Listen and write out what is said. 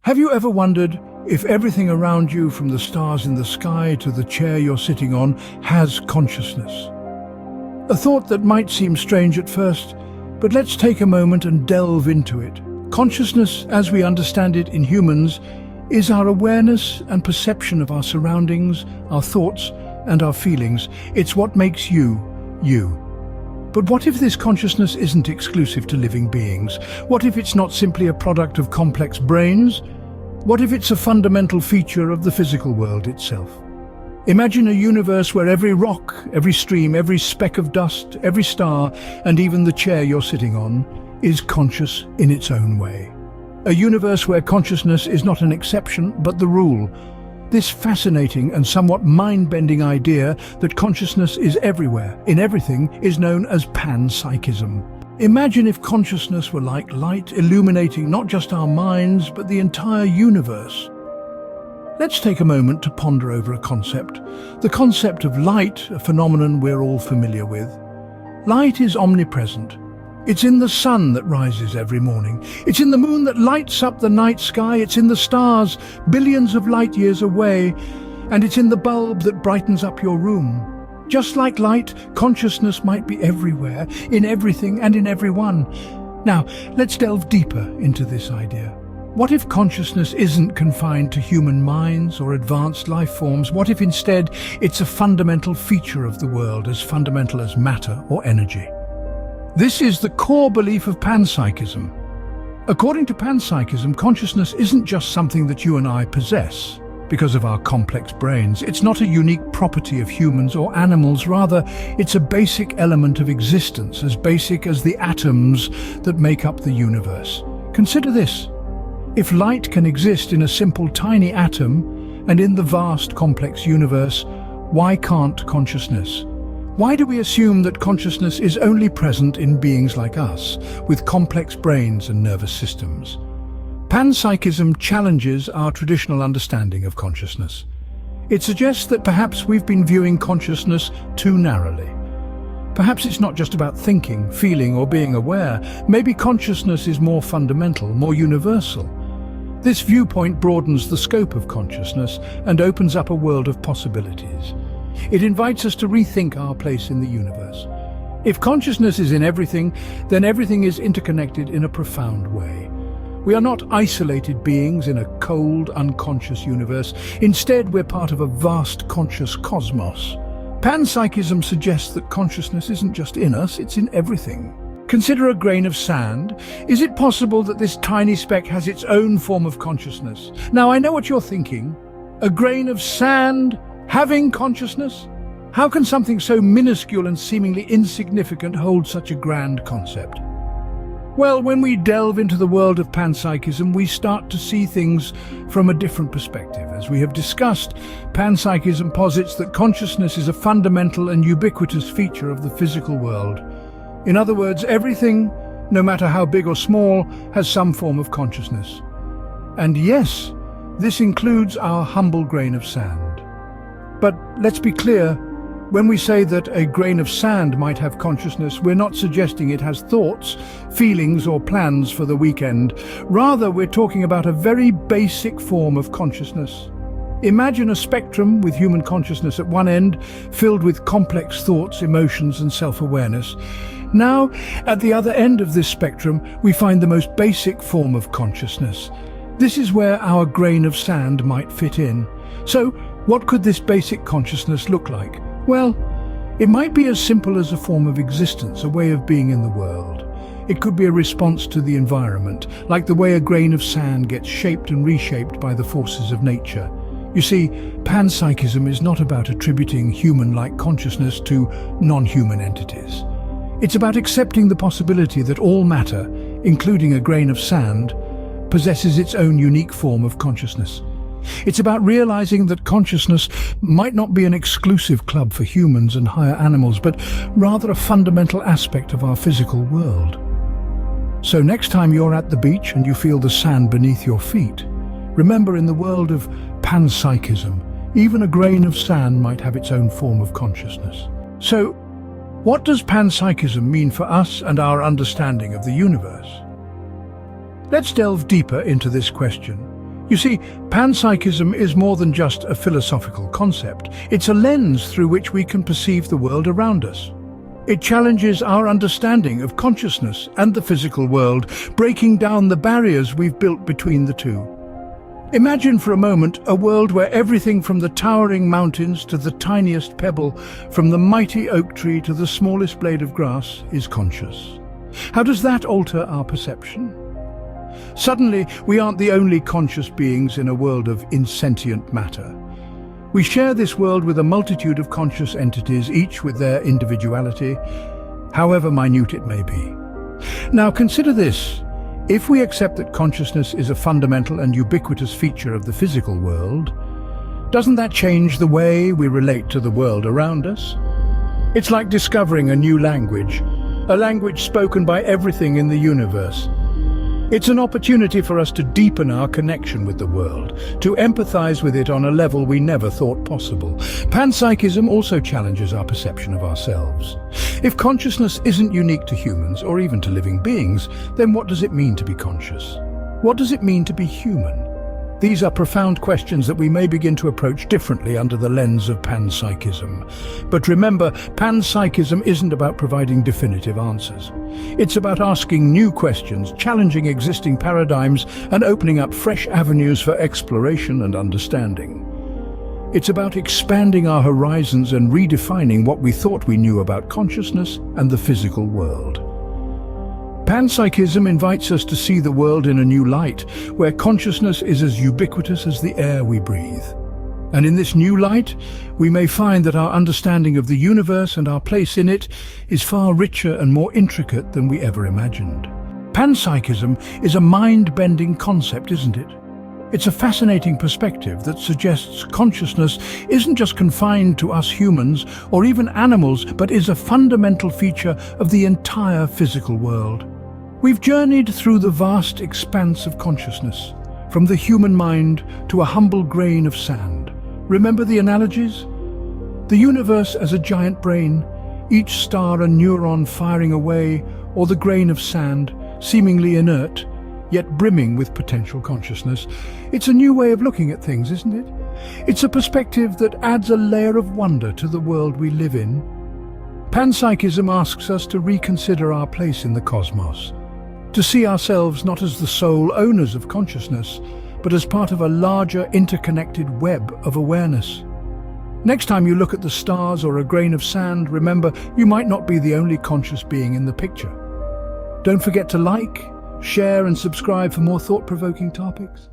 Have you ever wondered if everything around you, from the stars in the sky to the chair you're sitting on, has consciousness? A thought that might seem strange at first, but let's take a moment and delve into it. Consciousness, as we understand it in humans, is our awareness and perception of our surroundings, our thoughts, and our feelings. It's what makes you, you. But what if this consciousness isn't exclusive to living beings? What if it's not simply a product of complex brains? What if it's a fundamental feature of the physical world itself? Imagine a universe where every rock, every stream, every speck of dust, every star, and even the chair you're sitting on is conscious in its own way. A universe where consciousness is not an exception, but the rule. This fascinating and somewhat mind-bending idea that consciousness is everywhere, in everything, is known as Panpsychism. Imagine if consciousness were like light, illuminating not just our minds, but the entire universe. Let's take a moment to ponder over a concept. The concept of light, a phenomenon we're all familiar with. Light is omnipresent. It's in the sun that rises every morning. It's in the moon that lights up the night sky. It's in the stars, billions of light years away. And it's in the bulb that brightens up your room. Just like light, consciousness might be everywhere, in everything and in everyone. Now, let's delve deeper into this idea. What if consciousness isn't confined to human minds or advanced life forms? What if instead it's a fundamental feature of the world, as fundamental as matter or energy? This is the core belief of Panpsychism. According to Panpsychism, consciousness isn't just something that you and I possess because of our complex brains. It's not a unique property of humans or animals. Rather, it's a basic element of existence, as basic as the atoms that make up the universe. Consider this. If light can exist in a simple tiny atom and in the vast complex universe, why can't consciousness? Why do we assume that consciousness is only present in beings like us, with complex brains and nervous systems? Panpsychism challenges our traditional understanding of consciousness. It suggests that perhaps we've been viewing consciousness too narrowly. Perhaps it's not just about thinking, feeling, or being aware. Maybe consciousness is more fundamental, more universal. This viewpoint broadens the scope of consciousness and opens up a world of possibilities. It invites us to rethink our place in the universe. If consciousness is in everything, then everything is interconnected in a profound way. We are not isolated beings in a cold, unconscious universe. Instead, we're part of a vast conscious cosmos. Panpsychism suggests that consciousness isn't just in us, it's in everything. Consider a grain of sand. Is it possible that this tiny speck has its own form of consciousness? Now, I know what you're thinking. A grain of sand having consciousness? How can something so minuscule and seemingly insignificant hold such a grand concept? Well, when we delve into the world of Panpsychism, we start to see things from a different perspective. As we have discussed, Panpsychism posits that consciousness is a fundamental and ubiquitous feature of the physical world. In other words, everything, no matter how big or small, has some form of consciousness. And yes, this includes our humble grain of sand. But let's be clear, when we say that a grain of sand might have consciousness, we're not suggesting it has thoughts, feelings, or plans for the weekend. Rather, we're talking about a very basic form of consciousness. Imagine a spectrum with human consciousness at one end, filled with complex thoughts, emotions, and self-awareness. Now, at the other end of this spectrum, we find the most basic form of consciousness. This is where our grain of sand might fit in. So, what could this basic consciousness look like? Well, it might be as simple as a form of existence, a way of being in the world. It could be a response to the environment, like the way a grain of sand gets shaped and reshaped by the forces of nature. You see, Panpsychism is not about attributing human-like consciousness to non-human entities. It's about accepting the possibility that all matter, including a grain of sand, possesses its own unique form of consciousness. It's about realizing that consciousness might not be an exclusive club for humans and higher animals, but rather a fundamental aspect of our physical world. So next time you're at the beach and you feel the sand beneath your feet, remember, in the world of Panpsychism, even a grain of sand might have its own form of consciousness. So, what does Panpsychism mean for us and our understanding of the universe? Let's delve deeper into this question. You see, panpsychism is more than just a philosophical concept. It's a lens through which we can perceive the world around us. It challenges our understanding of consciousness and the physical world, breaking down the barriers we've built between the two. Imagine for a moment a world where everything from the towering mountains to the tiniest pebble, from the mighty oak tree to the smallest blade of grass, is conscious. How does that alter our perception? Suddenly, we aren't the only conscious beings in a world of insentient matter. We share this world with a multitude of conscious entities, each with their individuality, however minute it may be. Now consider this. If we accept that consciousness is a fundamental and ubiquitous feature of the physical world, doesn't that change the way we relate to the world around us? It's like discovering a new language, a language spoken by everything in the universe. It's an opportunity for us to deepen our connection with the world, to empathize with it on a level we never thought possible. Panpsychism also challenges our perception of ourselves. If consciousness isn't unique to humans or even to living beings, then what does it mean to be conscious? What does it mean to be human? These are profound questions that we may begin to approach differently under the lens of panpsychism. But remember, panpsychism isn't about providing definitive answers. It's about asking new questions, challenging existing paradigms, and opening up fresh avenues for exploration and understanding. It's about expanding our horizons and redefining what we thought we knew about consciousness and the physical world. Panpsychism invites us to see the world in a new light, where consciousness is as ubiquitous as the air we breathe. And in this new light, we may find that our understanding of the universe and our place in it is far richer and more intricate than we ever imagined. Panpsychism is a mind-bending concept, isn't it? It's a fascinating perspective that suggests consciousness isn't just confined to us humans or even animals, but is a fundamental feature of the entire physical world. We've journeyed through the vast expanse of consciousness, from the human mind to a humble grain of sand. Remember the analogies? The universe as a giant brain, each star a neuron firing away, or the grain of sand, seemingly inert, yet brimming with potential consciousness. It's a new way of looking at things, isn't it? It's a perspective that adds a layer of wonder to the world we live in. Panpsychism asks us to reconsider our place in the cosmos, to see ourselves not as the sole owners of consciousness, but as part of a larger interconnected web of awareness. Next time you look at the stars or a grain of sand, remember, you might not be the only conscious being in the picture. Don't forget to like, share and subscribe for more thought-provoking topics.